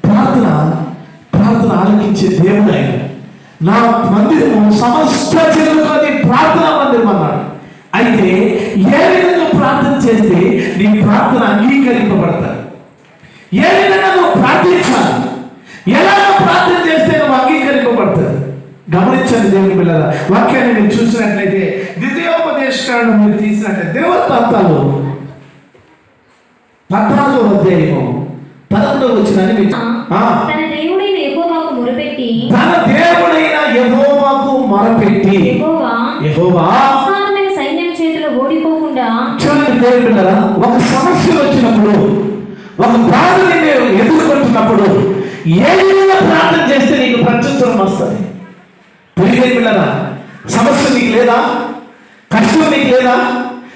ప్రార్థన ప్రార్థన ఆలకించే దేవుడు ఆయన. నా మందిరము సమస్త జనులకి ప్రార్థన మందిరం అన్నాడు. అయితే ఏ విధంగా ప్రార్థన చేస్తే నీ ప్రార్థన అంగీకరింపబడతాయి? ఏ విధంగా నువ్వు ప్రార్థించాలి? ఎలా ప్రార్థన చేస్తే నువ్వు అంగీకరింపబడతాయి? గమనించండి దేవుని పిల్లల వాక్యాన్ని మీరు చూసినట్లయితే ద్వితీయోపదేశకాండం మీరు తీసినట్లయితే దేవతాంతాలు 14వ అధ్యాయము 11వ వచనాన్ని తన దేవుడైన యెహోవాకు మొరపెట్టి యెహోవా విస్తారమైన సైన్యం చేతిలో ఓడిపోకుండా. చూడండి దేవుని పిల్లరా, ఒక సమస్య వచ్చినప్పుడు, ఒక బాధ నిన్ను ఎదుర్కొంటున్నప్పుడు ఏ విధంగా ప్రార్థన చేస్తే నీకు ప్రత్యుత్తరం వస్తుంది? దేవుని పిల్లరా, సమస్య నీకు లేదా? కష్టం నీకు లేదా?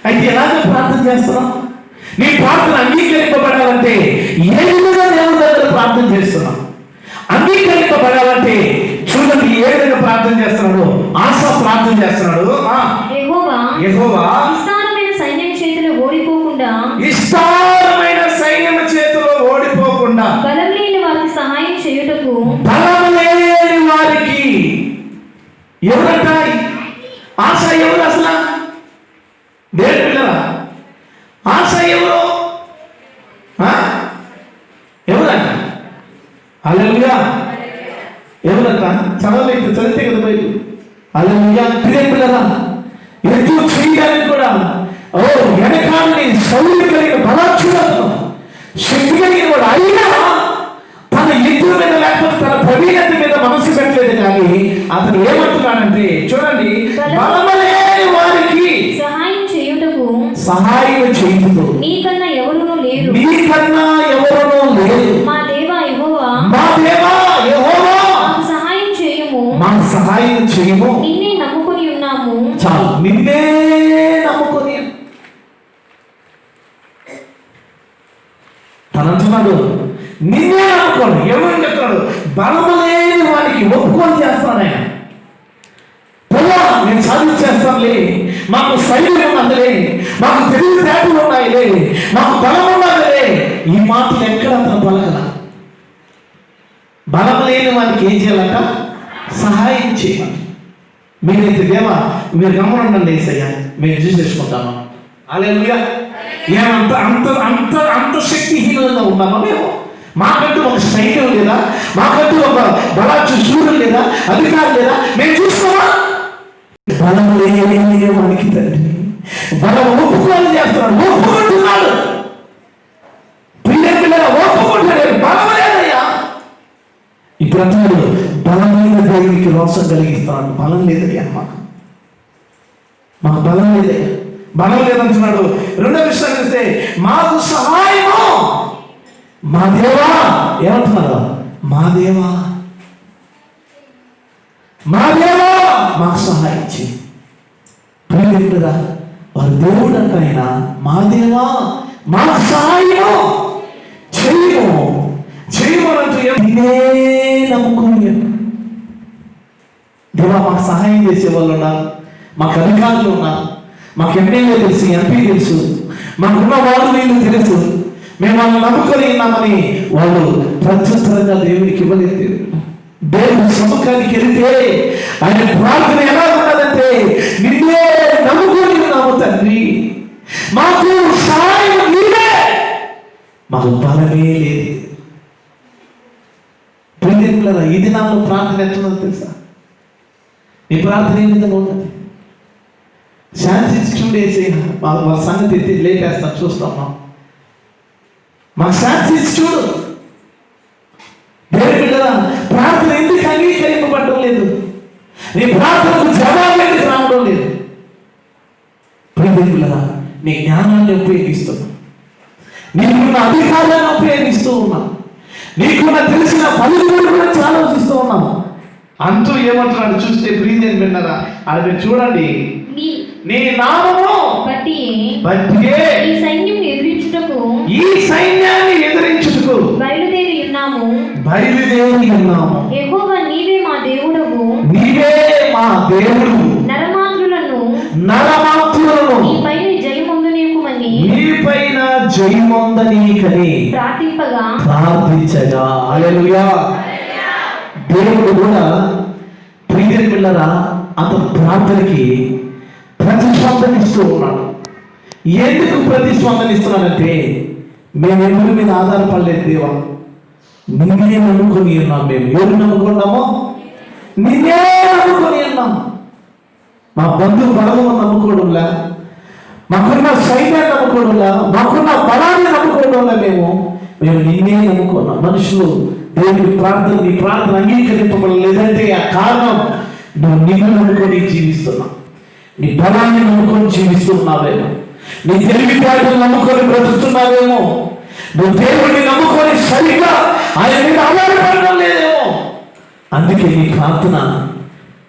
అయితే ఎలాగ ప్రార్థన చేస్తున్నావు? నీ ప్రార్థన అంగీకరింపబడాలంటే ఏ విధంగా దేవుని దగ్గర ప్రార్థన చేస్తున్నావు? అంగీకరింపబడాలంటే చూడండి ఏ విధంగా ప్రార్థన చేస్తున్నాడు. ఆశ ప్రార్థన చేస్తున్నాడు. యెహోవా విస్తారమైన సైన్యం చేతిలో ఓడిపోకుండా, విస్తారమైన సైన్యం చేతిలో ఓడిపోకుండా, బలం లేని వారికి సహాయం చేయుటకు. బలం లేని వారికి ఎవరంట? ఆశ ఎవరు అసలు? దేవుని పిల్లరా, ఆశ ఎవరు? ఎవరంట? హల్లెలూయా. ఎవరంట? చదవలేదు, చదివితే కదా బైబిల్. హల్లెలూయా. దేవుని పిల్లరా, ఎదురు చేయడానికి కూడా వెనకాలని సౌలు కలిగిన బలాచులను శక్తి కలిగిన వాడు అయినా తన ఎదురు మీద లేకపోతే తన ప్రవీణత మీద మనసు పెట్టలేదు. కానీ అతను ఏమంటున్నాడంటే చూడండి, బలమలేని వారికి సహాయం చేయుటకు నీకన్నా ఎవరునూ లేరు. మా దేవా యెహోవా మాకు సహాయం చేయము. నిన్నే నమ్ముకొని ఉన్నాము. చాలు, నిన్నే నమ్ముకొని. తనంటున్నాడు నిన్నే నమ్ముకోండి. ఎవరు చెప్తున్నాడు? బలము లేని వాడికి ఒప్పుకొని చేస్తాను ఆయన. పొలా నేను సాధించేస్తానులే, మాకు శైలి ఉన్నదిలే, మాకు తెలివితేటలు ఉన్నాయిలే, మాకు బలం ఉన్నదిలే. ఈ మాటలు ఎక్కడ అతను పలకల. బలం లేని వారికి ఏం చేయాలంట? సహాయం చేయాలి. మీరైతే దేవా మీరు గమనండి ఏసయ్యా, మేము చూసేసుకుంటాము. హల్లెలూయా. ఏమంత అంత అంత అంత శక్తిహీనంగా ఉన్నామా మేము? మాకంటూ ఒక సైన్యం లేదా? మాకంటూ ఒక బలాచు శూరుడు లేదా? అధికారం లేదా? మేము చూసుకోమా? బలం లేని వానికి తండ్రి బలం ఒప్పుకోవాలి చేస్తున్నాడు, ఒప్పుకుంటున్నాడు. పిల్లల ఒప్పుకుంటాడు, బలం లేదయ్యా. ఇప్పుడు అంటున్నాడు బలమైన దేవునికి రోషం కలిగిస్తున్నాడు. బలం లేదయ్యా, మాకు బలం లేదయ్యా, బలం లేదంటున్నాడు. రెండో విషయం చూస్తే మాకు సహాయము మా దేవా. ఏమంటున్నారు? మా దేవా మాకు సహాయం చేయి. ప్రియమిత్రుడా, వారు దేవుడు అంట ఆయన. మా దేవా మాకు సహాయము చేయమనంటూ నేనే నమ్ముకోని. దేవా మాకు సహాయం చేసే వాళ్ళు ఉన్నారు, మాకు అధికారులు ఉన్నారు, మాకు ఎమ్మెల్యే తెలుసు, ఎంపీ తెలుసు, మాకున్న వాళ్ళు వీళ్ళు తెలుసు, మేము వాళ్ళని నమ్ముకొని ఉన్నామని వాళ్ళు ప్రత్యుత్తరంగా దేవునికి ఇవ్వలేదు. దేవుని సముఖానికి వెళితే ఆయన ప్రార్థన ఎలా ఉన్నదంటే నిన్నే నమ్ముకొని ఉన్నాము తండ్రి, మాకు సహాయం నీవే, మాకు బలమే లేదు. ప్రియమిత్రులారా, ఈ దినాల్లో ప్రార్థన ఎట్లున్నదో తెలుసా? నీ ప్రార్థన ఏ విధంగా ఉన్నది? శాంతి చూడేసి మా సంగతి ఎత్తి లేపేస్తాం, చూస్తాం. మా శాంతి చూడు. దేవుని బిడ్డలా, ప్రార్థన ఎందుకు అంగీకరింపబడడం లేదు? నీ ప్రార్థనకు జవాబు ఎందుకు రావడం లేదు? దేవుని బిడ్డలా, నీ జ్ఞానాన్ని ఉపయోగిస్తున్నా, నీకున్న అధికారాన్ని ఉపయోగిస్తూ ఉన్నా, నీకున్న తెలిసిన పలువురు గురించి ఆలోచిస్తూ ఉన్నాము అంటూ ఏమంటున్నాడు చూస్తే ప్రియదేవుని బిడ్డలారా, అది మీరు చూడండి. నీ నామము బట్టి ఈ సైన్యాన్ని ఎదిరించుటకు బయలుదేరి ఉన్నాము. యెహోవా నీవే మా దేవుడవు. నరమాత్రులను నీపైన జయమొందనీయకుమని జయమొందనీకని ప్రార్థించగా. హల్లెలూయా. దేవుడు కూడా ప్రియ పిల్లరా అతను ప్రార్థనకి ప్రతిస్పందనిస్తూ ఉన్నాడు. ఎందుకు ప్రతిస్పందనిస్తున్నాడంటే మేము ఎవరి మీద ఆధారపడలేదు దేవా, నిన్నే నమ్ముకొని ఉన్నాం. మేము ఎవరు నమ్ముకున్నామో నిన్నే నమ్ముకొని ఉన్నాం. మా బంధువు బలము నమ్ముకోవడంలా, మాకున్న సైన్యాన్ని నమ్ముకోవడంలా, మాకున్న బలాన్ని నమ్ముకోవడంలా మేము నిన్నే నమ్ముకున్నాం. మనుషులు దేవుడి ప్రార్థన, నీ ప్రార్థన అంగీకరింపబడలేదంటే ఆ కారణం నువ్వు నిన్ను నమ్ముకొని జీవిస్తున్నావు, నీ బలాన్ని నమ్ముకొని జీవిస్తున్నావేమో, నీ తెలివితేటలు నమ్ముకొని బ్రతుకుతున్నావేమో, నువ్వు దేవుడిని నమ్ముకొని సరిగ్గా ఆయన మీద ఆధారపడడం లేదేమో. అందుకే నీ ప్రార్థన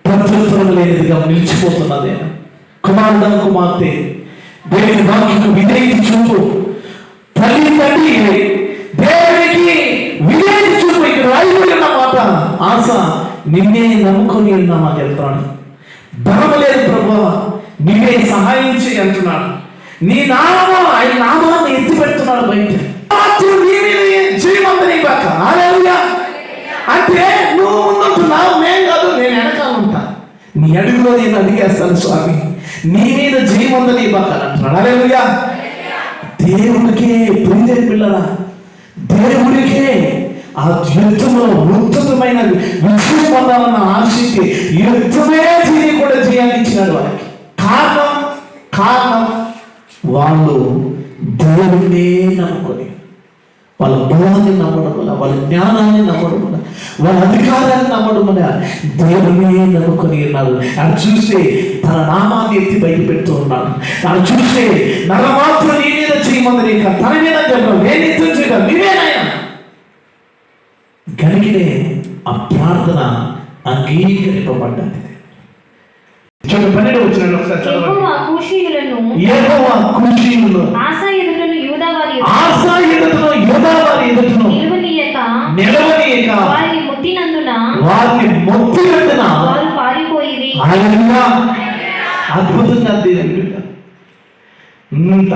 ప్రత్యుత్తరం లేనిదిగా నిలిచిపోతున్నదేమో. కుమారుడు కుమార్తె దేవుని వాక్యకు విధేయత చూపు, తల్లి తండ్రి దేవునికి విధేయత చూపు. ఇక్కడ రాయబడి ఉన్న మాట ఆశ నిన్నే నమ్ముకొని ఉన్నామా చెప్తాడు. బలం లేదు ప్రభువా, నీవే సహాయం చేయి అంటున్నాడు. నీ నామం ఆయన నామాన్ని ఎత్తి పెడుతున్నాడు బయట. అంటే నువ్వు ముందుంటున్నావు, నేను కాదు, నేను వెనకాల ఉంటా, నీ అడుగులో నేను అడిగేస్తాను స్వామి, నీ మీద జయమందని బాగా అంటున్నాడు. హల్లెలూయా. దేవుడికే ప్రియ పిల్లరా, దేవుడికే ఆ యుద్ధంలో ఉత్తమమైన విజయం పొందాలన్న ఆశకి యుద్ధమే కూడా చేయాలిచ్చినాడు వాళ్ళకి. కారణం వాళ్ళు దేవుడినే నమ్ముకొని, వాళ్ళ బలాన్ని నమ్మడం వల్ల, వాళ్ళ జ్ఞానాన్ని నమ్మడం వల్ల, వాళ్ళ అధికారాన్ని నమ్మడం వల్ల దేవుడినే నమ్ముకొని ఉన్నారు. అది చూస్తే తన నామాన్ని ఎత్తి బయట పెడుతూ ఉన్నాడు. అది చూస్తే నరమాత్రం నీ మీద చేయమంది, తన మీద చెప్పడం, నేను యుద్ధం చేయడం నీవేనాయన కనుకనే ఆ ప్రార్థన అంగీకరింపబడ్డది. చూడండి 12 వచనం ఒకసారి చదవండి. యెహోవా కూషీయులను ఆస ఎదుటను యూదా వారి ఎదుటను నిలవనీయక వారిని ముట్టినందున వారు పారిపోయిరి. హల్లెలూయా. అద్భుతంగా దేవుడు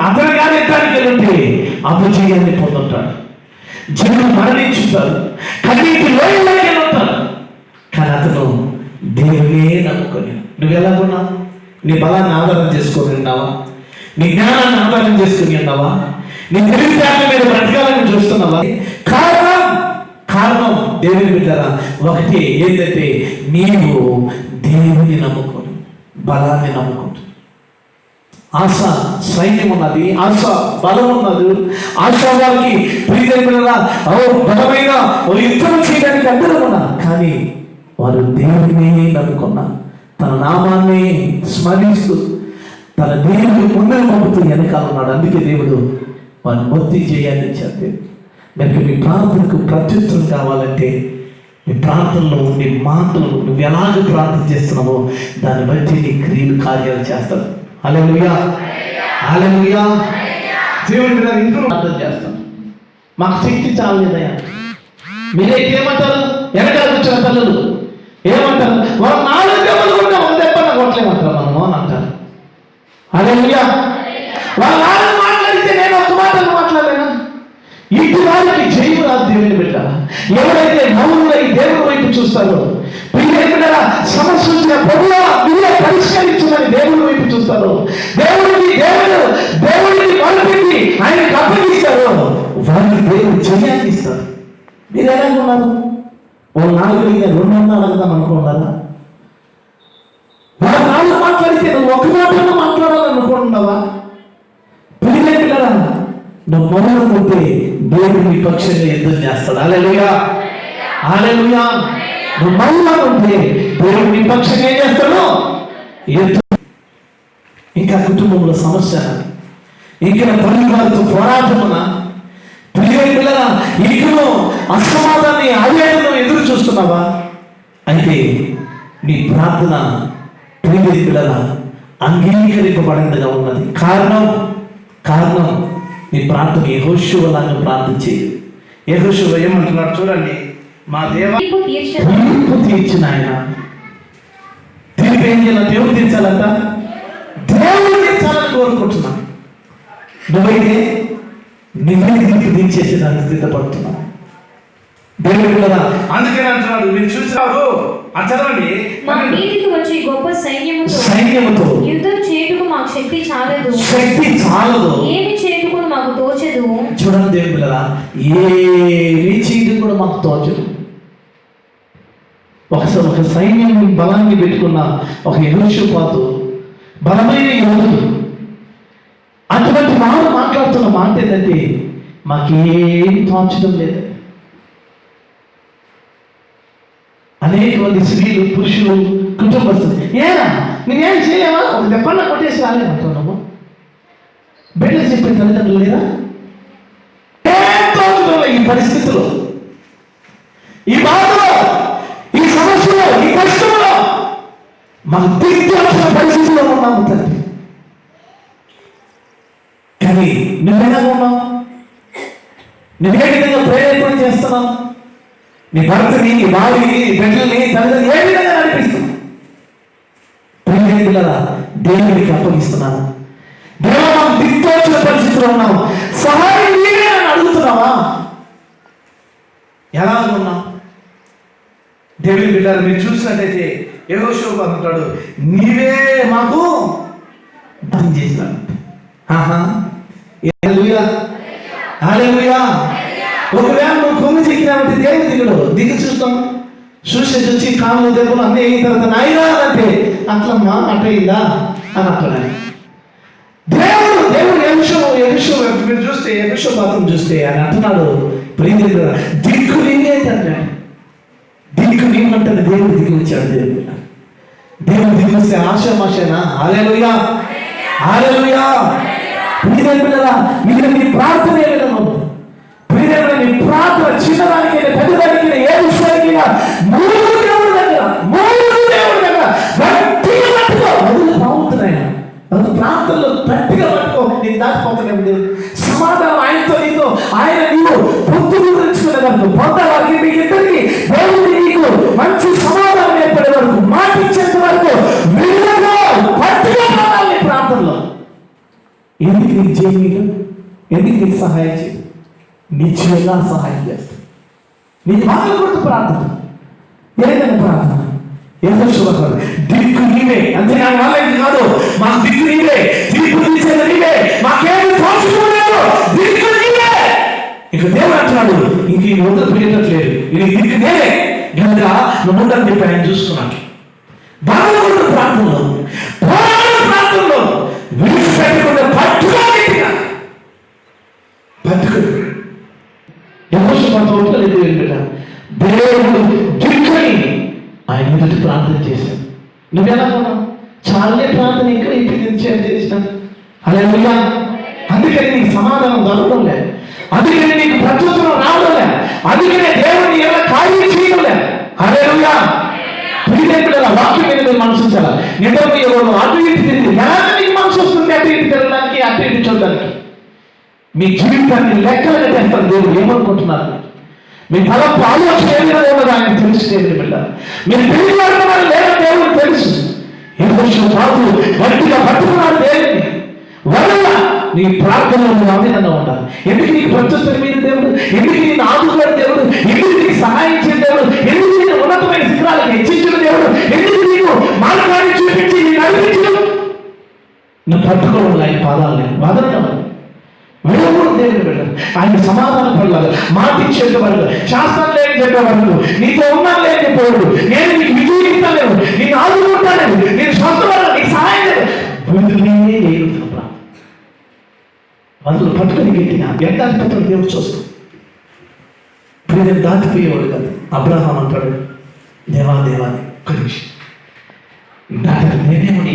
అతను గారి ఎక్కడికి వెళ్తే అపజయాన్ని పొందుతాడు, జనులు మరణించుతారు, కన్నీటి లోయలోకి వెళ్తారు. కానీ అతను దేవుడే నమ్ముకొని, నువ్వు ఎలా ఉన్నావు? నీ బలాన్ని ఆధారం చేసుకొని ఉన్నావా? నీ జ్ఞానాన్ని ఆధారం చేసుకుని ఉన్నావా? నీ తెలివితేటల మీద బ్రతకాలని చూస్తున్నావా? కారణం దేవుని బిడ్డరా ఒకటి ఏంటంటే నీవు దేవుని నమ్ముకొని, బలాన్ని నమ్ముకుంటు. ఆశ సైన్యం ఉన్నది, ఆశ బలం ఉన్నది. ఆశ వారికి ప్రియమైన బలమైన యుద్ధం చేయడానికి అందరూ ఉన్నారు. కానీ వారు దేవుడిని నమ్ముకున్నారు, తన నామాన్ని స్మరిస్తూ తన దేవుడి ముందుకు పంపుతూ వెనకాల ఉన్నాడు. అందుకే దేవుడు వారిని మొత్తి చేయాలని చెప్పి మరి మీ ప్రార్థనకు ప్రత్యుత్తరం కావాలంటే నీ ప్రార్థనలో ఉండే మాటలు నువ్వు ఎలాగ ప్రార్థన చేస్తున్నావో దాన్ని బట్టి నీ క్రియలు కార్యాలు చేస్తాడు. హల్లెలూయా. హల్లెలూయా. దేవుడి మీద ఇంట్లో ప్రార్థన చేస్తాను. మాకు శక్తి చాలేదయ్యా. మీరే ఏమంటారు? వెనకాల వచ్చిన తల్లులు ఏమంటారు? వాళ్ళు 4 దెబ్బలు కొట్టినా 1 దెబ్బన కొట్టలేమంటారు మనము అని అంటారు. హల్లెలూయా. వాళ్ళు 4 మాట్లాడితే నేను 1 మాటలు మాట్లాడలేనా? ఇటు వారికి జయము రాదు. దేవుని బిడ్డ ఎవరైతే మౌనంగా ఈ దేవుని వైపు చూస్తారో, సమస్య వచ్చిన ప్రభువా మీరే పరిష్కరించమని దేవుని వైపు చూస్తారు, దేవుడిని మొదలుపెట్టి ఆయనకు అప్పగిస్తారు, వారికి దేవుడు జయాన్ని ఇస్తారు. మీరు ఎలాగున్నారు? ఓ 4 2 అడగదాం అనుకున్నారా? వాళ్ళు 4 మాట్లాడితే నువ్వు 1 మాటలో మాట్లాడాలనుకుంటున్నావా? పిల్లరా నువ్వు మౌనం ఉంటే దేవుడు నీ పక్షంగా యుద్ధం చేస్తాడు. హల్లెలూయా. హల్లెలూయా. నువ్వు మౌనం ఉంటే దేవుడు నీ పక్షంగా ఏం చేస్తాడు? యుద్ధం. ఇంకా కుటుంబంలో సమస్య, ఇంకా పరివారితో పోరాటమున పిల్లరా ఇంకను అసమాధాన్ని ఆవేదనను ఎదురు చూస్తున్నావా? అయితే నీ ప్రార్థన పిల్లరా అంగీకరింపబడినదిగా ఉన్నది. కారణం నీ ప్రార్థన యెహోషువలాగా ప్రార్థన చేయి. యెహోషువ ఏమంటున్నాడు చూడండి, మా దేవా తీర్పు తీర్చిన ఆయన. తీర్పు ఏం చేయాలి? దేవుడు తీర్చాలంట. దేవుడు తీర్చాలని కోరుకుంటున్నాను. నువ్వైతే నివేదికి దించేసి దాన్ని సిద్ధపడుతున్నాను. దేవుడు కదా అందుకని అంటున్నాడు, మీరు చూసారు చదవండి, మా మీదికి వచ్చి గొప్ప సైన్యముతో యుద్ధం చేయుటకు మాకు శక్తి చాలదు, ఏమి చేయుటకు మాకు తోచదు. చూడండి దేవుడు కదా, ఏమి చేయడం కూడా మాకు తోచదు. ఒక సైన్యం బలాన్ని పెట్టుకున్న ఒక యెహోషాపాతు బలమైన యోధుడు, అటువంటి వారు మాట్లాడుతున్న మాట ఏంటంటే మాకేం తోచడం లేదు. అనేక మంది స్త్రీలు, పురుషులు, కుటుంబస్తులు ఏనా నేనేం చేయలేమా, ఒక దెబ్బన్న కొట్టేసి రాలేమంటున్నాము. బిడ్డలు చెప్పిన తల్లిదండ్రులు లేదా? ఏం తోచడం లేదు. ఈ పరిస్థితిలో, ఈ బాధలో, ఈ సమస్యలో, ఈ కష్టంలో మాకు దిగ్గువచ్చిన పరిస్థితిలో ఉన్నాము తండ్రి. కానీ నువ్వెలా ఉన్నావు? నువ్వే విధంగా ప్రేరేపణ చేస్తున్నావు? నీ భర్తని, నీ భార్యని, నీ బిడ్డల్ని, తల్లిదండ్రులు ఏ విధంగా నడిపిస్తున్నావు? ప్రేరేపులరా దేవునికి అప్పగిస్తున్నాను. దేవుడు మాకు దిగ్గువచ్చిన పరిస్థితిలో ఉన్నావు, సహాయం నీవే అని అడుగుతున్నావా? ఎలా ఉన్నావు? దేవుని బిడ్డలు మీరు చూసినట్టయితే యెహోషాపాతు అంటాడు, నీవే మాకు దానం చేస్తాను. హల్లెలూయా, హల్లెలూయా. ఒకవేళ నువ్వు కొంగు చిక్కినామంటే దేవుడు దిగు చూస్తాం. చూసి కాళ్ళు దెబ్బలు అన్నీ అయిన తర్వాత నాయనా అంటే అట్లమ్మా అట్టయిందా అని అంటాడు. దేవుడు మీరు చూస్తే యెహోషాపాతును చూస్తే అని అంటున్నాడు, దిక్కు నీవే అంటాడు. దిక్కు నీమంటాడు. దేవుడు దిగి వచ్చాడు. దేవుడు దిగి వస్తే ఆశామాషేనా? హల్లెలూయా, హల్లెలూయా. పిల్లరా మీరు మీ ప్రార్థన ఏ విధంగా ఉంది? పిల్లరా మీ ప్రార్థన చిన్నదానికైనా పెద్దదానికైనా ఏ విషయానికైనా మూడు దేవుడి దగ్గర గట్టిగా పట్టుకో. వదిలి బాగుంటున్నాయి ప్రార్థనలో గట్టిగా పట్టుకో. నేను దాటిపోతున్నాను. దేవుడు సమాధానం ఆయనతో నీతో, ఆయన నీవు పొత్తు గురించుకునే వరకు, పొందవారికి మీకు ఇద్దరికి దేవుడు నీకు మంచి సమాధానం ఏర్పడే వరకు, మాట ఇచ్చేంత వరకు పట్టుగా పోవాలి ప్రార్థనలో. ఎందుకు నీకు చేయలేదు? ఎందుకు నీకు సహాయం చేయదు? నిశ్చయంగా సహాయం చేస్తాను. నీ మాటలు కొడుతూ ప్రార్థన, ఏదైనా ప్రార్థన యెహోషాపాతు దిక్కు నీవే, అంతేగాని వాళ్ళకి కాదు. మా దిక్కు నీవే, తీర్పు తీసేది నీవే, మాకేమి తోచుకోలేదు, దిక్కు నీవే. ఇక దేవుడు అంటున్నాడు, ఇంక ఈ వదిలి పెట్టట్లేదు, ఇది దిక్కు నేనే కనుక నువ్వు ఉండని చెప్పి ఆయన చూసుకున్నాడు. బాధపడుతున్న ప్రాంతంలో, పోరాడు ప్రాంతంలో విడిచిపెట్టకుండా పట్టుకోవాలి. యెహోషాపాతు ఒప్పుకోలేదు. దేవుడు దిక్కుని ఆయన ఎదుటి ప్రార్థన చేశాడు. నువ్వెలా ఉన్నావు? చాలే ప్రార్థన ఇక్కడ ఇప్పుడు చేసినాను. హల్లెలూయా. అందుకని నీకు సమాధానం దొరకడం లేదు, అందుకని నీకు ప్రత్యుత్తరం రావడం లేదు, అందుకనే దేవుడిని ఎలా కార్యం చేయడం లేదు. హల్లెలూయా. పిల్లల వాక్యం మీద మీరు మనసు ఉంచాలా? నిద్రపోయేవాడు అటు ఇటు తిరిగి ఎలాగ నీకు మనసు వస్తుంది అటు ఇటు తిరగడానికి, అటు ఇటు చూడడానికి? మీ జీవితాన్ని లెక్కలుగా చేస్తారు. దేవుడు ఏమనుకుంటున్నారు? మీ తలపు ఆలోచన ఏమైనా ఉన్నదో ఆయన తెలుసు. దేవుని బిడ్డ మీరు తిరిగి పడుతున్నారు లేదా దేవుడు తెలుసు. యెహోషాపాతు గట్టిగా పట్టుకున్నాడు దేవుడిని. వల్ల నీ ప్రార్థనలో నువ్వు అమితంగా ఉండాలి. ఎందుకు నీకు ప్రత్యుత్తరం మీద దేవుడు? ఎందుకు నేను ఆదుకోడు దేవుడు? ఎందుకు నీకు సహాయించిన దేవుడు? ఎందుకు నేను ఉన్నతమైన శిఖరాలకు హెచ్చించిన దేవుడు? ఎందుకు నీకు మార్గాన్ని చూపించి నేను నడిపించడం? నువ్వు పట్టుకోవాలి ఆయన పాదాలని వదలడం. విడవకూడదు దేవుని బిడ్డ. ఆయన సమాధానం పడాలి, మాట ఇచ్చేట వరకు, శాస్త్రం లేని చెప్పే వరకు, నీతో ఉన్నాను లేని చెప్పేవాడు, నేను నీకు విజయం ఇస్తాను, నేను ఆదుకుంటాను, నేను స్వస్థపడ, నీకు సహాయం లేదు. వదిలే లేదు. వదులు పట్టుకొని గట్టిగా ఎంత అద్భుతం దేవుడు చూస్తాం. ఇప్పుడు నేను దాటిపోయేవాడు కాదు. అబ్రహాం అంటాడు, దేవాని ఒక్క నిమిషం దాటాడు.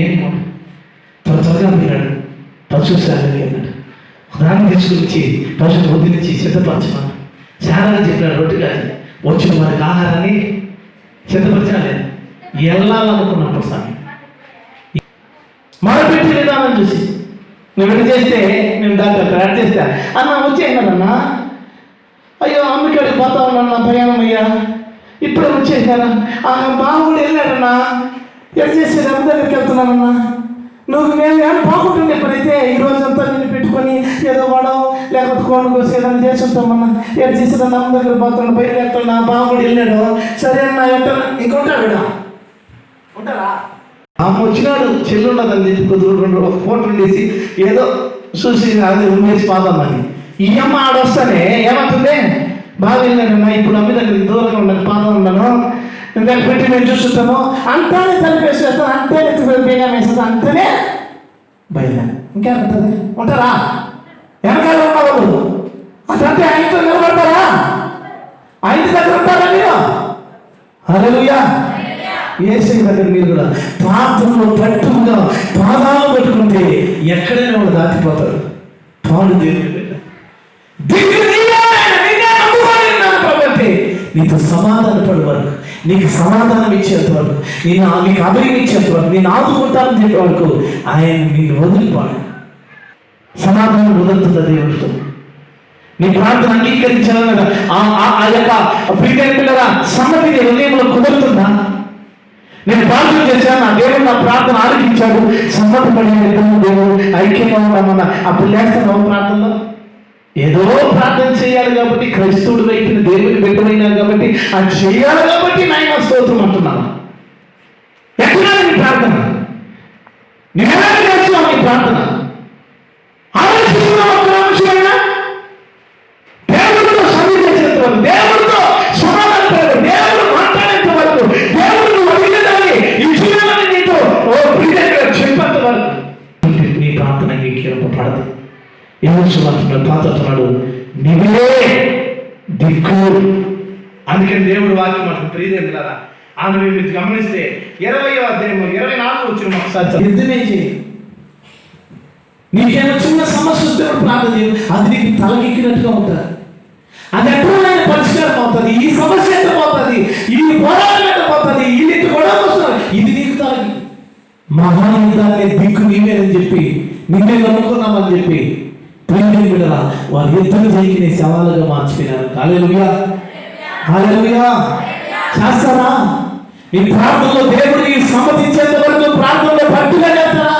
ఏమో త్వరగా పోయినాడు. పశుశాలని అన్నాడు. దాన్ని తీసుకొచ్చి పశువు వదిలించి సిద్ధపరచమన్నాడు. చాలా చెప్పినాడు, రొట్టె కాదు వచ్చిన వారికి ఆహారాన్ని సిద్ధపరచాలి. వెళ్ళాలనుకున్నప్పుడు స్వామి మొదలుపెట్టి విధానం చూసి నువ్వు ఎటు చేస్తే నేను దాంట్లో యాడ్ చేస్తా అన్న వచ్చేసానన్నా. అయ్యో అమ్మకాడికి పోతా ఉన్నాను ప్రయాణం అయ్యా, ఇప్పుడే వచ్చేసాను. బాబుడు వెళ్ళాడన్నా, ఎటు చేసేది అమ్మ దగ్గరికి వెళ్తున్నానన్నా. నువ్వు నేను ఏం బాగుంటుంది ఎప్పుడైతే ఈ రోజంతా నేను పెట్టుకొని ఏదో వాడో లేకపోతే కోడి కోసి ఏదైనా చేసి ఉంటామన్నా ఏడు చేసి అమ్మ దగ్గర పోతాడు బయట ఎత్తాడు నా బాగుడు వెళ్ళాడు సరే అన్న ఎట్టాను ఇంకొంటాడు ఇక్కడ ఉంటారా అమ్మ వచ్చినాడు చెల్లు ఉన్నదని చెప్పి కొద్దిగా ఒక ఫోటో ఉండేసి ఏదో చూసి అది ఉండేసి పాదమ్మని ఈ అమ్మ ఆడొస్తానే ఏమంటుంది బాగా వెళ్ళాడన్నా ఇప్పుడు అమ్మ దగ్గర దూరంగా ఉన్నాను పాదం ఉన్నాను దాన్ని పెట్టి మేము చూస్తుంటాము అంతానే తలిపేసేస్తాను అంతేనే బేగా వేసేస్తాను అంతనే బయట ఇంకేమంటుంది ఉంటారా వెనకాల ఉన్నవాళ్ళు అదంటే ఆయనతో నిలబడతారా ఆయన దగ్గర ఉంటారా మీరు హల్లెలూయా యేసయ్య దగ్గర మీరు కూడా ప్రార్థనలో పట్టుగా పాదాలు పట్టుకుంటే ఎక్కడైనా వాడు దాటిపోతాడు పాడు దేవుడు నీతో సమాధాన పడే వరకు నీకు సమాధానం ఇచ్చేంత వరకు నీకు అభయం ఇచ్చేంత వరకు నేను ఆదుకుంటాను చెప్పే వరకు ఆయన నిన్ను వదిలిపోడు సమాధానం వదులుతుందా దేవుడితో నీ ప్రార్థన అంగీకరించాలన్నదా ఆ యొక్క ప్రియమైన పిల్లరా సమ్మతి నీ హృదయంలో కుదురుతుందా నేను ప్రార్థన చేశాను నా దేవుడు నా ప్రార్థన ఆలకించాడు సమ్మతి పడిన దేవుడు ఐక్యంగా ఉన్నామన్న అప్పుడు లేస్తున్నావు ప్రార్థనలో ఏదో ప్రార్థన చేయాలి కాబట్టి క్రైస్తవుడు వైపున దేవుని బిడ్డమైనా కాబట్టి అది చేయాలి కాబట్టి నాయన స్తోత్రం అంటున్నాను ఎక్కడ నీ ప్రార్థన నేనే చేస్తున్నావు నీ ప్రార్థన ఆలోచిస్తున్నావు ఒక అంశమైనా దేవుడితో సన్నిధి చేసేంత వరకు దేవుడితో సమాధానపడదు దేవుడు మాట్లాడేంత వరకు దేవుడు అడిగేదాన్ని ఈ జీవనాన్ని నీతో చెప్పేంత వరకు నీ ప్రార్థన అంగీకరింపబడదు ఏమవుతున్నాడు పాతున్నాడు నీవే దిక్కు అందుకని దేవుడు వాక్యం మనకు ప్రియదేవి కదా ఆమె మీరు గమనిస్తే 20వ అధ్యాయం 24 వచ్చిన ఒకసారి యుద్ధమే చేయి నీకేమైనా చిన్న సమస్య వస్తే ప్రార్థన చేయి అది నీకు తలకెక్కినట్టుగా ఉంటుంది అది ఎప్పుడైనా పరిష్కారం అవుతుంది ఈ సమస్య ఎంత పోతుంది ఈ పోరాటం ఎంత పోతుంది ఇది కూడా వస్తుంది ఇది నీకు తలకి మహాయుద్ధాన్ని దిక్కు నీవేనని చెప్పి నిన్నే నమ్ముకున్నామని చెప్పి ప్రియమైన బిడ్డలా వారు యుద్ధం చేయని సవాలుగా మార్చిపోయినారు హల్లెలూయా హల్లెలూయా చేస్తారా ఈ ప్రార్థనలో దేవుడికి సమ్మతించేంత వరకు ప్రార్థనలో పట్టుగా చేస్తారా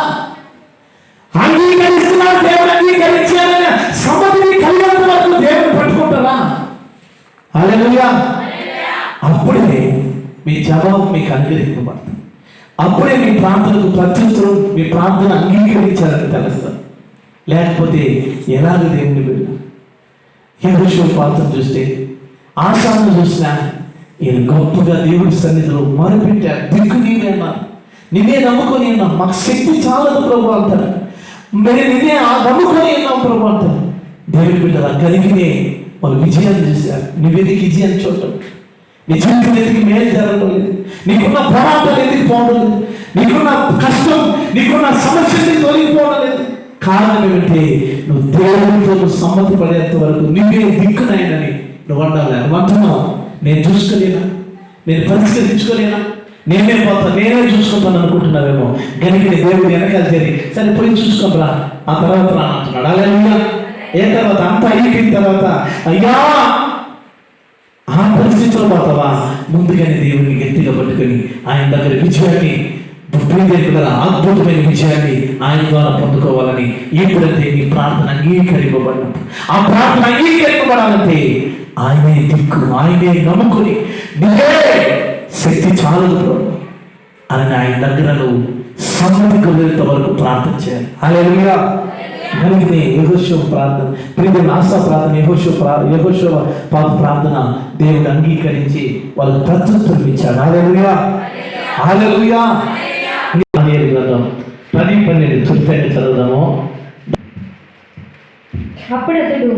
అంగీకరిస్తున్నారు దేవుడు అంగీకరించాలని సమ్మతిని కలిగేంత వరకు దేవుడు పట్టుకుంటారా హల్లెలూయా అప్పుడే మీ జవాబు మీకు అనుగ్రహింపబడుతుంది అప్పుడే మీ ప్రార్థనకు ప్రత్యుత్తరం మీ ప్రార్థన అంగీకరించాలని తెలుస్తారు లేకపోతే ఎలాగ దేవుని బిడ్డ యెహోషువ ప్రార్థన చూస్తే ఆశాను చూసినా ఈయన గొప్పగా దేవుడి సన్నిధిలో మొరపెట్టారు దిక్కు నీవే అన్నారు నిన్నే నమ్ముకొని ఉన్నాం మాకు శక్తి చాలదు ప్రభు అంటారు మరి నిన్నే నమ్ముకొని ఉన్నాం ప్రభు అంటారు దేవుడి బిడ్డ కలిగినే వాళ్ళు విజయాన్ని చూశారు నువ్వెదికి విజయాన్ని చూడటం నీ జీవితం ఎందుకు మేలు జరగడం లేదు నీకున్న పోరాటాలు ఎందుకు పోవడం లేదు నీకున్న కష్టం నీకున్న సమస్యని తొలగిపోవడం లేదు కారణం ఏమిటి నువ్వు దేవుడితో సమ్మతి పడేంత వరకు నువ్వే దిక్కునైనని నువ్వు అంటావు నువ్వు అంటున్నావు నేను చూసుకోలేనా నేను పరిష్కరించుకోలేనా నేనే పోతా నేనే చూసుకుంటాను అనుకుంటున్నావేమో కనుక దేవుడు వెనకాల చేరి సరే పోయి చూసుకోరా ఆ తర్వాత రా అంటున్నాడు హల్లెలూయా ఏ తర్వాత అంతా అయిపోయిన తర్వాత అయ్యా ఆ పరిస్థితిలో పోతావా ముందుగానే దేవుడిని గట్టిగా పట్టుకొని ఆయన దగ్గర విజయాన్ని అద్భుతమైన విజయాన్ని ఆయన ద్వారా పొందుకోవాలని ఎప్పుడైతే నీ ప్రార్థన అంగీకరింపబడినప్పుడు ఆ ప్రార్థన అంగీకరింపబడాలంటే ఆయనే దిక్కు ఆయనే నమ్ముకుని నీవే శక్తి చాలదు అని ఆయన దగ్గర నువ్వు సమ్మతి కుదిరేంత వరకు ప్రార్థన చేయాలి హల్లెలూయా కలిగితే యెహోషువ ప్రార్థన ప్రియమైన ఆశా ప్రార్థన యెహోషువ ప్రార్థన దేవుడు అంగీకరించి వాళ్ళకు ప్రత్యుత్తరం ఇచ్చాడు హల్లెలూయా హల్లెలూయా 10-12 చూడండి చదువుదాము. అప్పుడు అతడు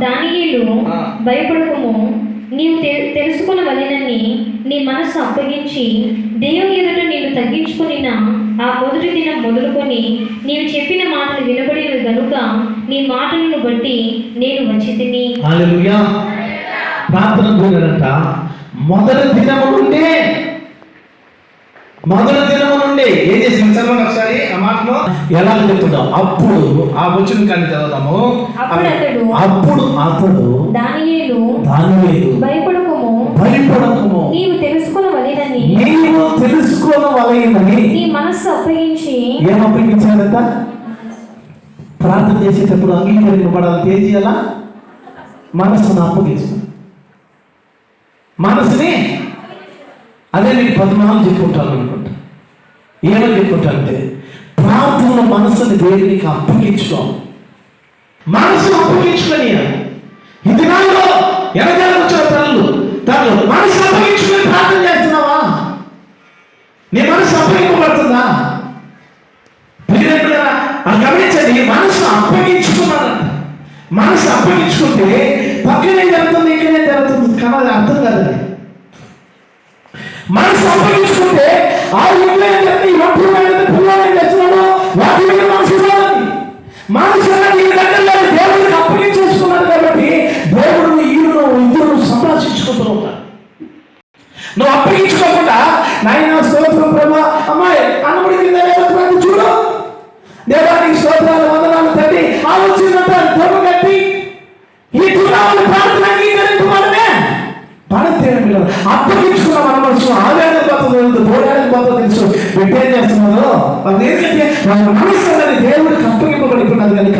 దానియేలు భయపడకము నీవు తెలుసుకొనవలెనని నీ మనస్సు అప్పగించి దేవుని ఎదుట నీవు తగ్గించుకునిన ఆ మొదటి దినం మొదలుకొని నీవు చెప్పిన మాటలు వినబడినవి గనుక నీ మాటలను బట్టి నేను వచ్చితిని. హల్లెలూయా. ప్రార్థన గురింట మొదటి దినము నుండి ఏం చేసింది చదవండి ఒకసారి ఆ మాటలో ఎలా చెప్తున్నాం. అప్పుడు ఆ వచనం కానీ చదువుతాము. అప్పుడు అతడు దానియేలు భయపడకము నీవు తెలుసుకొనవలెనని నీ మనస్సు అప్పగించి ఏం అప్పగించాడంట? ప్రార్థన చేసేటప్పుడు అంగీకరింపబడాలంటే ఏం చేయాలా? మనసును అప్పగించు. మనసుని అదే నీకు 10 మార్లు చెప్పుకుంటాను అనుకుంటా. ఏమని చెప్పుకుంటానంటే ప్రార్థనలో మనసుని దేవునికి అప్పగించుకో. మనసు అప్పగించుకొని ఇది నాలో వెనకాల వచ్చిన తల్లు మనసు అప్పగించుకొని ప్రార్థన చేస్తున్నావా? నీ మనసు అప్పగింపబడుతుందా? గమనించండి, మనసు అప్పగించుకున్నాడంట. మనసు అప్పగించుకుంటే పక్కనే జరుగుతుంది, ఇక్కడే జరుగుతుంది కానీ అర్థం కాదండి. మనసు అప్పగించుకుంటే ఆ ఇంట్లో పిల్లలు ఏం చేస్తున్నాడు వాటి మీద మనసు రావాలి. మనసు నీ దగ్గర దేవుడికి అప్పగించేసుకున్నాడు కాబట్టి దేవుడు ఇద్దరు సంభాషించుకుంటూ ఉంటాడు. నువ్వు అప్పగించుకోకుండా నాయన స్తోత్రం ప్రభా, అమ్మాయి అన్నముడి కింద చూడు, దేవానికి స్తోత్రాలు వందనాలు తండ్రి ఆలోచించారు దొంగ కట్టి ఈ చూడాలి ప్రార్థన అంగీకరించబడమే పడితే అప్పగించుకున్న మన మనసు ఆవేదన పోతుంది, పోరాడని పోతుంది తెలుసు. బిడ్డ ఏం చేస్తున్నారు వాళ్ళు ఏంటంటే వాళ్ళ మనసు అనేది దేవుడికి అప్పగింపబడిపోయినది కనుక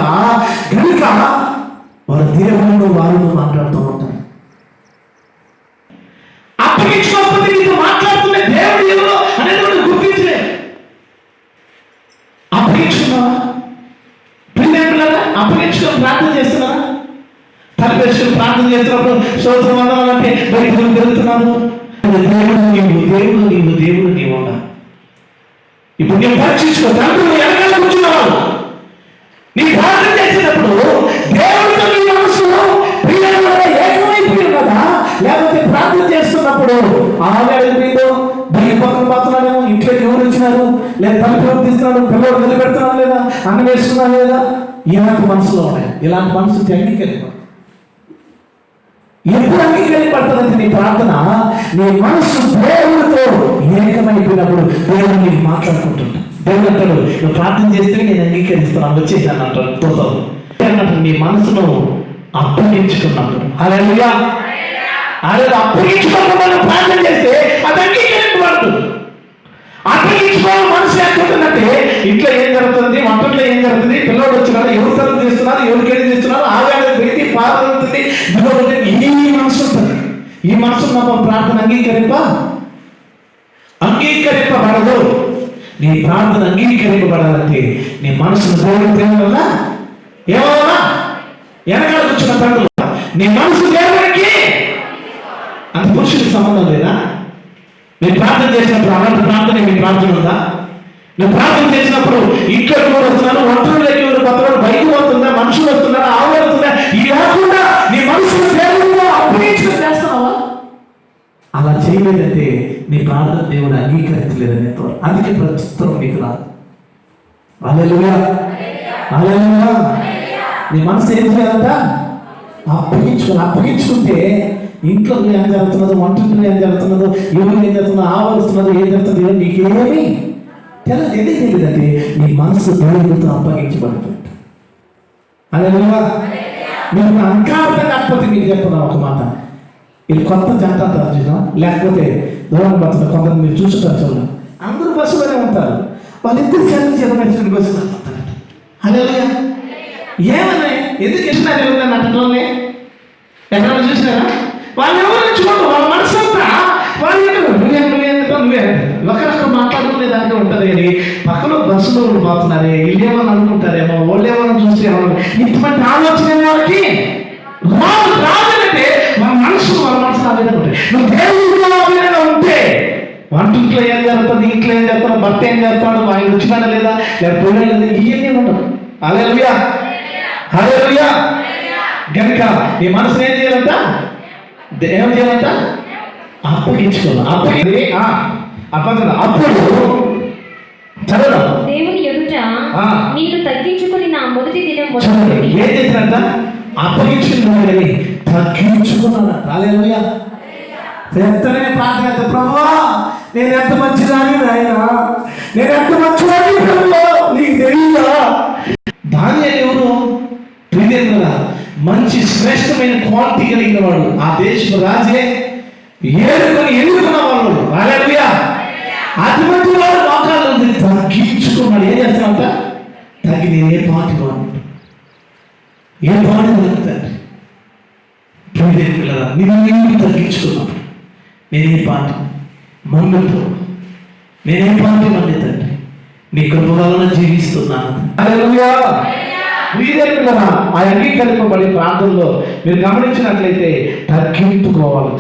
వాళ్ళ దేవుడు వాళ్ళు మాట్లాడుతూ ఉంటారు. అప్పగించుకోకపోతే నీతో మాట్లాడుతున్న దేవుడు ఎవరో అనేది కూడా గుర్తించలేదు. అప్పగించుకున్నావా? పిల్లరా అప్పగించుకొని ప్రార్థన చేస్తున్నారా? తలపేసుకుని ప్రార్థన చేస్తున్నప్పుడు స్తోత్రం వందనాలంటే బయటకు తిరుగుతున్నాను. దేవుడు నీవు ఉండాలి. ఇప్పుడు నేను పరీక్షించుకో. తండ్రి వెనకాల కూర్చున్నావు. నీ ప్రార్థన చేసేటప్పుడు దేవుడితో నీ మనసులో పిల్లలు ఏకమైపోయింది కదా. లేకపోతే ప్రార్థన చేస్తున్నప్పుడు ఆవేదైపోయిందో బయట పక్కన పోతున్నాడేమో, ఇంట్లోకి ఎవరు వచ్చినారు లేదా తలుపు ఎవరు తీస్తున్నాడు, పిల్లలు నిలబెడుతున్నాడు లేదా, అన్న వేస్తున్నాడు లేదా, ఇలాంటి మనసులో ఉన్నాయి. ఇలాంటి మనసు అంగీకరించాలి. ఎప్పుడు అంగీకరింపడుతుందంటే నీ ప్రార్థన నీ మనసు దేవుడితో ఏకమైపోయినప్పుడు దేవుడు నీకు మాట్లాడుకుంటుంటా. దేవుడు అంటాడు నువ్వు ప్రార్థన చేస్తే నేను అంగీకరిస్తున్నాను వచ్చేసాను అంటాడు. అన్నట్టు నీ మనసును అప్పగించుకున్నప్పుడు హల్లెలూయా అప్పగించుకోకుండా ప్రార్థన చేస్తే అది అంగీకరింపబడుతుంది. అప్పగించుకోవాలి మనసు ఎక్కడుందంటే ఇంట్లో ఏం జరుగుతుంది, వంటల్లో ఏం జరుగుతుంది, పిల్లలు వచ్చినారు, ఎవరు తరం చేస్తున్నారు, ఎవరికి ఏం చేస్తున్నారు, ఆవేదన పెరిగి పాల్గొంటుంది. ఈ మనసు ఉంటుంది. ఈ మనసు నా ప్రార్థన అంగీకరింపబడదు. నీ ప్రార్థన అంగీకరింపబడాలంటే నీ మనసును దేవుడికి వల్ల ఏమన్నా వెనకాల వచ్చిన తండ్రులు నీ మనసు దేవుడికి అంత పురుషుడికి సంబంధం లేదా? నేను ప్రార్థన చేసినప్పుడు అలాంటి ప్రార్థన మీ ప్రార్థన ఉందా? నువ్వు ప్రార్థన చేసినప్పుడు ఇంట్లో కూడా వస్తున్నాను, వంటలోకి కొత్తవాడు బయటకు వస్తుందా, మనుషులు వస్తున్నారా, ఆవు వస్తుందా, ఇది కాకుండా నీ మనసును దేవుడితో అప్పగించుకొని చేస్తున్నావా? అలా చేయలేదంటే నీ ప్రార్థన దేవుడు అంగీకరించలేదని అందుకే ప్రస్తుతం నీకు రాదు. హల్లెలూయా హల్లెలూయా. నీ మనసు ఏం చేయాలంట? అప్పగించుకుంటే ఇంట్లో ఏం జరుగుతున్నదో, వంటింట్లో ఏం జరుగుతున్నదో, ఎవరు ఏం జరుగుతుందో, ఆవరుస్తున్నదో ఏం జరుగుతుందో నీకేమీ తెలియదు. ఎందుకు తెలియదంటే నీ మనసు దేవుడితో అప్పగించబడుతుంది. హల్లెలూయా. మీకు ఇంకా అర్థం కాకపోతే మీకు చెప్తున్నా ఒక మాట. ఇది కొత్త జంట అంటారు చూద్దాం, లేకపోతే దూరం పడుతుంది. కొందరు మీరు చూసుకుంటారు చూడండి, అందరూ బస్సులోనే ఉంటారు, వాళ్ళిద్దరు చల్లని చేత బస్సు. హల్లెలూయా. ఏమన్నా ఎందుకు వెళ్ళినారు ఎవరైనా నటనలోనే ఎక్కడ చూసినారా? వాళ్ళు ఎవరు చూడండి, వాళ్ళ మనసు అంతా వాళ్ళు నువ్వే ఒకరొకరు మాట్లాడుకునే దానికి ఉంటుంది. కానీ పక్కన బస్సులో పోతున్నారే, వీళ్ళేమని అనుకుంటారేమో, వాళ్ళు ఏమన్నా చూసేమో, ఇటువంటి ఆలోచన వాళ్ళకి రాదంటే వాళ్ళ మనసు ఆ విధంగా ఉంటాయి. నువ్వు దేవుడిలో ఆ విధంగా ఉంటే వంటింట్లో ఏం జరుగుతుంది, ఇంట్లో ఏం చేస్తాడు, భర్త ఏం చేస్తాడు, ఆయన వచ్చినాడా లేదా, లేకపోతే ఇవన్నీ ఉండదు. హల్లెలూయా హల్లెలూయా. గనుక నీ మనసు ఏం చేయాలంట? ఏం చేయాలంట? అప్పగించుకోవాలి. అప్పుడు చదవడం దేవుని ఎదుట నిన్ను తగ్గించుకొని నా మొదటి దినం ఏం చేసినంత అప్పగించుకున్నాడు, తగ్గించుకున్నాడు. హల్లెలూయా. ఎంతనే ప్రార్థన చేస్తా, ప్రభువా నేను ఎంత మంచిదాన్ని నాయన, నేను ఎంత మంచిదాన్ని ప్రభువా నీకు తెలియదా? దానియేలు ఎవరు? ప్రియమైన మంచి శ్రేష్టమైన క్వాలిటీ కలిగిన వాడు, ఆ దేశపు రాజే ఎన్నుకున్న వాళ్ళు. హల్లెలూయా. అటువంటి వాడు మోకాళ్ళ తగ్గించుకున్నాడు. ఏం చేస్తాడు? నేను ఏ పాటి వాడిని, ఏ పాటి తండ్రి పిల్లరా, నేను తగ్గించుకున్నాను. నేనే పాటి మమ్మల్తో, నేనే పాటి మళ్ళీ తండ్రి నీ కృప వలన జీవిస్తున్నాను. హల్లెలూయా. పిల్లరా, ఆ అంగీకరింపబడే ప్రాంతంలో మీరు గమనించినట్లయితే తగ్గించుకోవాలి.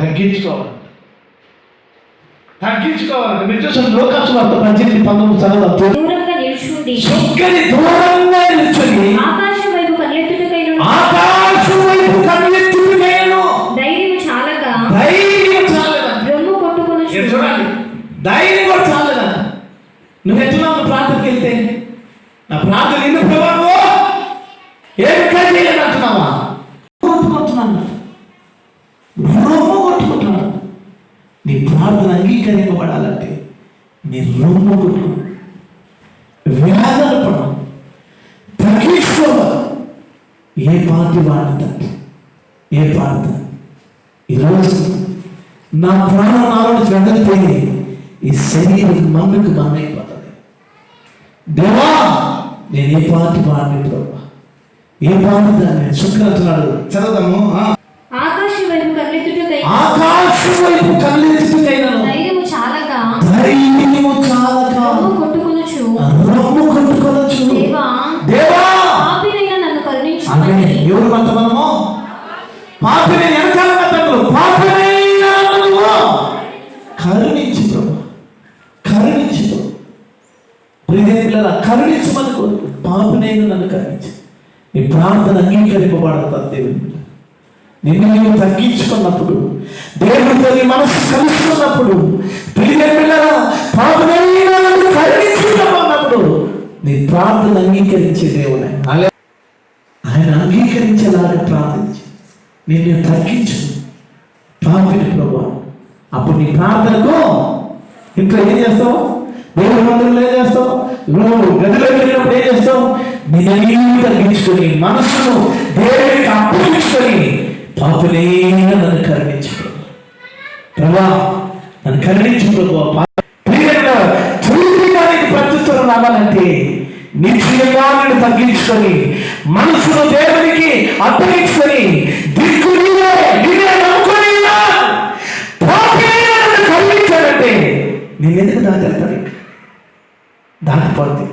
మీరు చూసిన లోకాసు వార్త 18-19 చదవద్దు. దూరంగా నిల్చుండి దూరంగా నిల్చుని ఆకాశం వైపు కళ్ళెత్తుటకైను ధైర్యం చాలక రొమ్ము కొట్టుకొనుచు. చూడండి, ధైర్యం కూడా చాలేదా? నువ్వు ఎట్లా ప్రాంతానికి వెళ్తే నా ప్రాంతం ఎందుకు ప్రభావం ఏమి చేయలేదు అంటున్నావా? కొట్టుకుంటున్నాను. నీ ప్రార్థన అంగీకరింపబడాలంటే నీ రొమ్ము కొట్టుకో, వేదన పడ, తగ్గించుకోవాలి. ఏ పార్టీ వాడుతుంది, ఏ ప్రార్థన. ఈరోజు నా ప్రాణం నాలో వెదలిపోయి ఈ శరీరం మమ్మకు మన్నైపోతుంది. దేవా, నేను ఏ పార్టీ వాడిని ప్రభా, ఏ పార్టీ దాన్ని శుక్రంటున్నాడు. చదవదాము. ఆకాశం వైపు కళ్ళెత్తుటకైను ధైర్యము చాలక రొమ్ము కొట్టుకొనుచు. దేవా, పాపినైన నన్ను కరుణించుమని. ఎవరు కొంతమందమో పాపిని వెనకాల పాపినైనా కరుణించు ప్రభు, కరుణించు పిల్లల, కరుణించమని కోరుకు. పాపినైనా నన్ను కరుణించు. నీ ప్రార్థన అంగీకరింపబడతాను. దేవుని నిన్ను నీవు తగ్గించుకున్నప్పుడు, దేవుడితో నీ మనసు కలుసుకున్నప్పుడు, పిల్లల పాపనైనా నన్ను కరుణించుకున్నప్పుడు నీ ప్రార్థన అంగీకరించే దేవుడే. ఆయన అంగీకరించేలాగా ప్రార్థించి నిన్ను తగ్గించు. పాపిని ప్రభు, అప్పుడు నీ ప్రార్థనకు ఇంట్లో ఏం చేస్తావు? దేవుడి మందిరంలో ఏం చేస్తావు? గదిలో వెళ్ళినప్పుడు ఏం చేస్తావు? నిన్ను తగ్గించుకొని మనసును దేవుడికి అప్పగించుకొని పాపులైనా నన్ను కరుణించు ప్రభా, నన్ను కరుణించు ప్రభు. చూడడానికి ప్రత్యుత్తరం రావాలంటే నిశ్చయంగా నిన్ను తగ్గించుకొని మనసును దేవునికి అప్పగించుకొని దిక్కు నేనే నమ్ముకొని కరుణించాలంటే నేను ఎందుకు దాటెళ్తాను? దాటిపోతే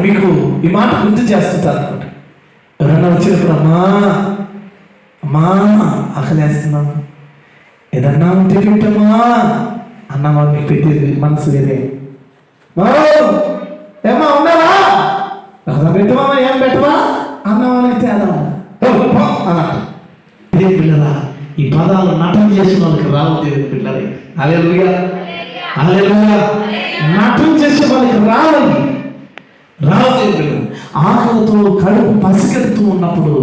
మీకు ఈ మాట గుర్తు చేస్తుంటారు అనమాట. ఎవరన్నా వచ్చినప్పుడు అమ్మా ఆకలేస్తున్నాను, ఏదన్నా ఉంటే పెట్టమ్మా అన్నమా, మీకు పెట్టేది మనసు వేరే. ఏమా ఉన్నావా? పెట్టమా, ఏం పెట్టవా అన్నవాళ్ళకి తేడా అన్నట్టు. ఇదే పిల్లరా, ఈ పదాలు నటన చేసిన వాళ్ళకి రావు దేవుని పిల్లలే. హల్లెలూయా, హల్లెలూయా. నటన చేసే వాళ్ళకి రావాలి దేవుడు. ఆకలితో కడుపు పసిగడుతూ ఉన్నప్పుడు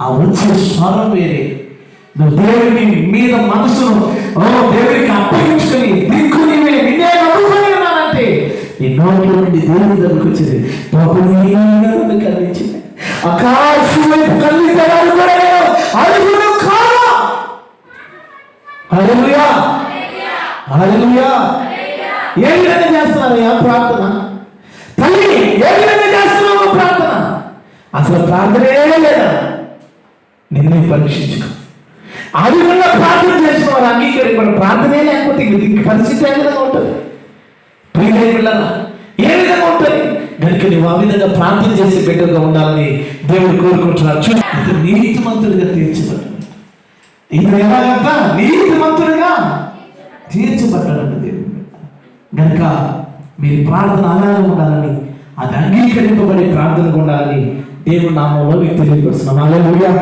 ఆ వచ్చే స్వరం వేరే. నువ్వు దేవుని మీద మనసును దేవుడికి అప్పగించుకొని దిక్కు నీవే నిన్నే నమ్ముకొని ఉన్నానంటే నీ నోట్లో నుండి దేవుని దగ్గరకు వచ్చేది పాపను కల్పించింది. ఆకాశం వైపు కళ్ళిద్దరాలు కూడా అడుగులు కాదు. హల్లెలూయా, హల్లెలూయా. ఏ విధంగా చేస్తున్నారయ్యా ప్రార్థన? తల్లి, ఏ విధంగా చేస్తున్నావు ప్రార్థన? అసలు ప్రార్థనే లేదా? నిన్ను పరీక్షించుకో. ఆ విధంగా ప్రార్థన చేసిన వారు అంగీకరింపడం, ప్రార్థనే లేకపోతే ఇంక పరిస్థితి ఏ విధంగా ఉంటుంది? పిల్లలా ఏ విధంగా ఉంటుంది? కనుక నువ్వు ఆ విధంగా ప్రార్థన చేసే బిడ్డగా ఉండాలని దేవుడు కోరుకుంటున్నాడు. ఇది నీతిమంతుడిగా తీర్చబడ్డాడు. ఇది ఎలాగంట? నీతిమంతుడిగా తీర్చబడ్డాడు దేవుడు. కనుక మీరు ప్రార్థన అలాగే ఉండాలని, అది అంగీకరింపబడే ప్రార్థనగా ఉండాలని దేవుడు నామంలో మీకు తెలియపరుస్తున్నాం. హల్లెలూయా.